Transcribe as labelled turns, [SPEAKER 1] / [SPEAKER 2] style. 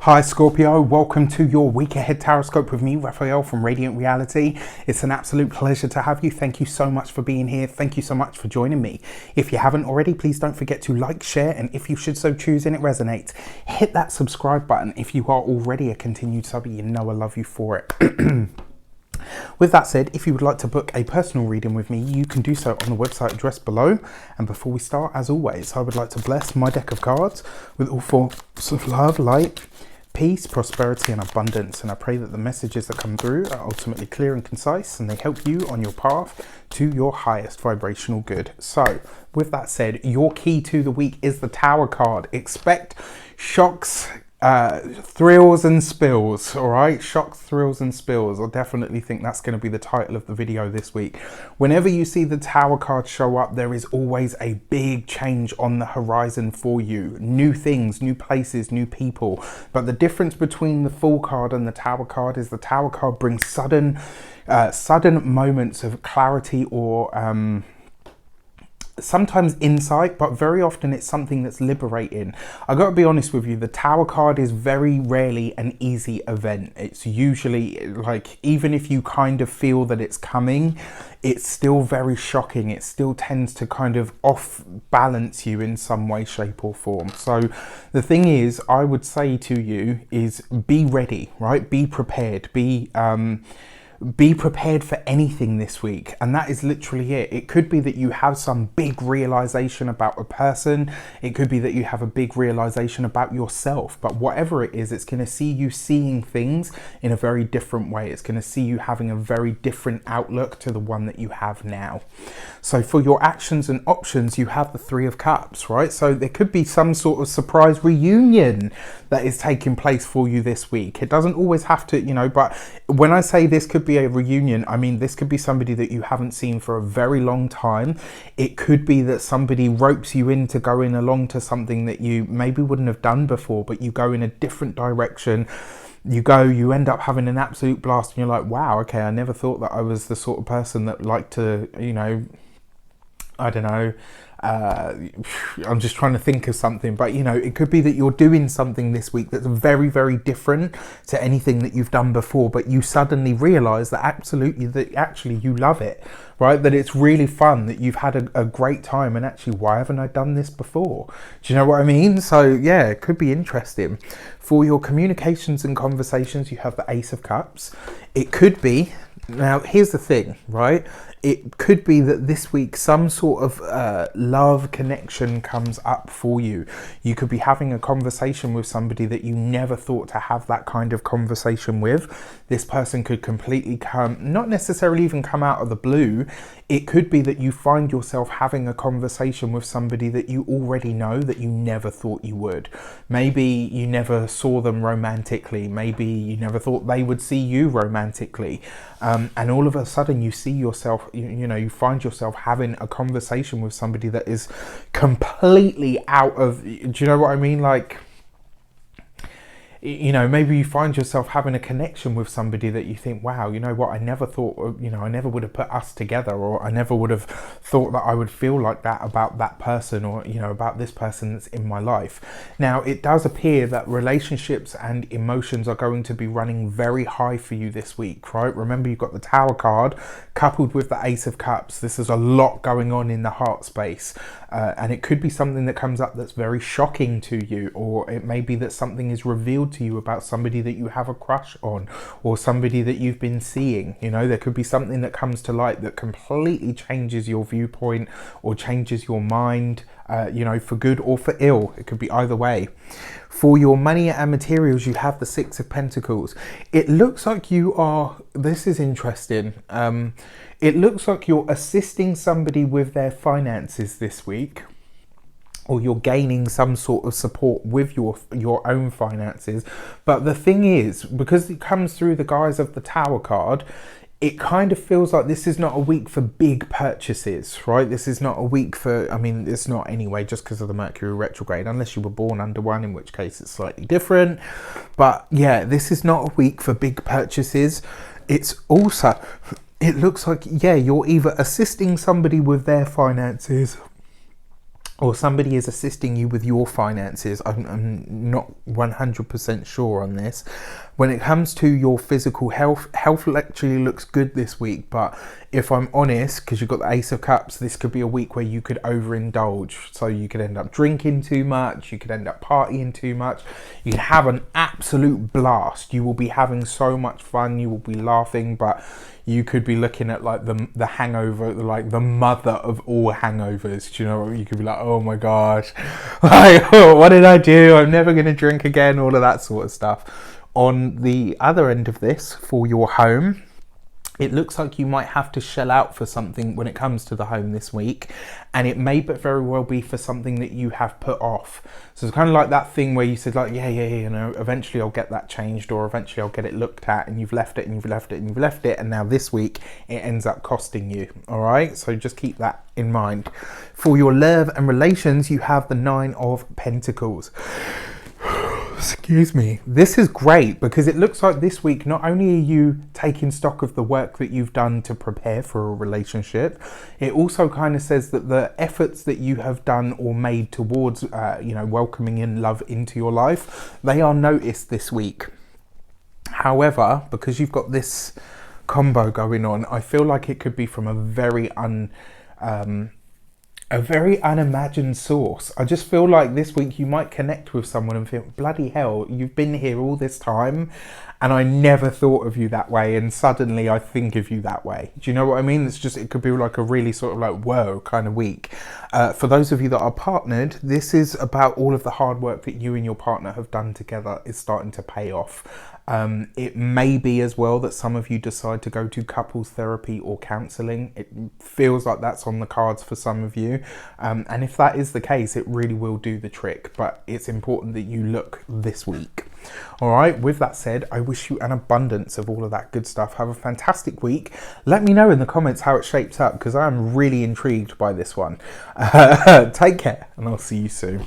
[SPEAKER 1] Hi Scorpio, welcome to your week ahead taroscope with me, Raphael from Radiant Reality. It's an absolute pleasure to have you. Thank you so much for being here. Thank you so much for joining me. If you haven't already, please don't forget to like, share, and if you should so choose and it resonates, hit that subscribe button. If you are already a continued sub, you know I love you for it. With that said, if you would like to book a personal reading with me, you can do so on the website addressed below. And before we start, as always, I would like to bless my deck of cards with all forms of love, light, peace, prosperity and abundance, and I pray that the messages that come through are ultimately clear and concise and they help you on your path to your highest vibrational good. So with that said, your key to the week is the Tower card. Expect shocks, thrills and spills. All right, shocks, thrills and spills. I definitely think that's going to be the title of the video this week. Whenever you see the Tower card show up, there is always a big change on the horizon for you. New things, new places, new people. But the difference between the Fool card and the Tower card is the Tower card brings sudden moments of clarity or sometimes insight, but very often it's something that's liberating. I gotta be honest with you, the Tower card is very rarely an easy event. It's usually like, even if you kind of feel that it's coming, it's still very shocking. It still tends to kind of off balance you in some way, shape or form. So the thing is, I would say to you is be ready, right? Be prepared, be prepared for anything this week, and that is literally it. It could be that you have some big realization about a person. It could be that you have a big realization about yourself, but whatever it is, it's going to see you seeing things in a very different way. It's going to see you having a very different outlook to the one that you have now. So for your actions and options, you have the Three of Cups, right? So there could be some sort of surprise reunion that is taking place for you this week. It doesn't always have to, but when I say this could be a reunion, I mean this could be somebody that you haven't seen for a very long time. It could be that somebody ropes you into going along to something that you maybe wouldn't have done before, but you go in a different direction. You end up having an absolute blast and you're like, wow, okay, I never thought that I was the sort of person that liked to, I don't know, I'm just trying to think of something, but it could be that you're doing something this week that's very, very different to anything that you've done before, but you suddenly realize that actually you love it, right? That it's really fun, that you've had a great time, and actually, why haven't I done this before? Do you know what I mean? So yeah, it could be interesting. For your communications and conversations, you have the Ace of Cups. It could be, now here's the thing, right? It could be that this week some sort of love connection comes up for you. You could be having a conversation with somebody that you never thought to have that kind of conversation with. This person could completely not necessarily even come out of the blue. It could be that you find yourself having a conversation with somebody that you already know that you never thought you would. Maybe you never saw them romantically. Maybe you never thought they would see you romantically. And all of a sudden you see yourself, you find yourself having a conversation with somebody that is completely out of, do you know what I mean? Like, maybe you find yourself having a connection with somebody that you think, wow, you know what, I never thought, I never would have put us together, or I never would have thought that I would feel like that about that person, or, about this person that's in my life. Now, it does appear that relationships and emotions are going to be running very high for you this week, right? Remember, you've got the Tower card coupled with the Ace of Cups. This is a lot going on in the heart space. And it could be something that comes up that's very shocking to you, or it may be that something is revealed to you about somebody that you have a crush on, or somebody that you've been seeing. There could be something that comes to light that completely changes your viewpoint or changes your mind, for good or for ill. It could be either way. For your money and materials, you have the Six of Pentacles. It looks like this is interesting. It looks like you're assisting somebody with their finances this week, or you're gaining some sort of support with your own finances. But the thing is, because it comes through the guise of the Tower card, it kind of feels like this is not a week for big purchases, right? This is not a week for, it's not anyway, just because of the Mercury retrograde, unless you were born under one, in which case it's slightly different. But yeah, this is not a week for big purchases. It's also, it looks like, yeah, you're either assisting somebody with their finances, or somebody is assisting you with your finances. I'm not 100% sure on this. When it comes to your physical health actually looks good this week, but if I'm honest, because you've got the Ace of Cups, this could be a week where you could overindulge. So you could end up drinking too much, you could end up partying too much, you could have an absolute blast. You will be having so much fun, you will be laughing, but you could be looking at like the hangover, like the mother of all hangovers. Do you know? You could be like, oh my gosh, like, oh, what did I do? I'm never going to drink again, all of that sort of stuff. On the other end of this, for your home, it looks like you might have to shell out for something when it comes to the home this week, and it may but very well be for something that you have put off. So it's kind of like that thing where you said like, yeah, you know, eventually I'll get that changed, or eventually I'll get it looked at, and you've left it and you've left it and you've left it, and now this week it ends up costing you. All right, so just keep that in mind. For your love and relations, you have the 9 of Pentacles. Excuse me. This is great because it looks like this week not only are you taking stock of the work that you've done to prepare for a relationship, it also kind of says that the efforts that you have done or made towards you know, welcoming in love into your life, they are noticed this week. However, because you've got this combo going on, I feel like it could be from a very unimagined source. I just feel like this week you might connect with someone and feel, bloody hell, you've been here all this time and I never thought of you that way, and suddenly I think of you that way. Do you know what I mean? It's just, it could be like a really sort of like whoa kind of week. For those of you that are partnered, this is about all of the hard work that you and your partner have done together is starting to pay off. It may be as well that some of you decide to go to couples therapy or counselling. It feels like that's on the cards for some of you, and if that is the case, it really will do the trick, but it's important that you look this week. All right, with that said, I wish you an abundance of all of that good stuff. Have a fantastic week. Let me know in the comments how it shapes up, because I'm really intrigued by this one. Take care, and I'll see you soon.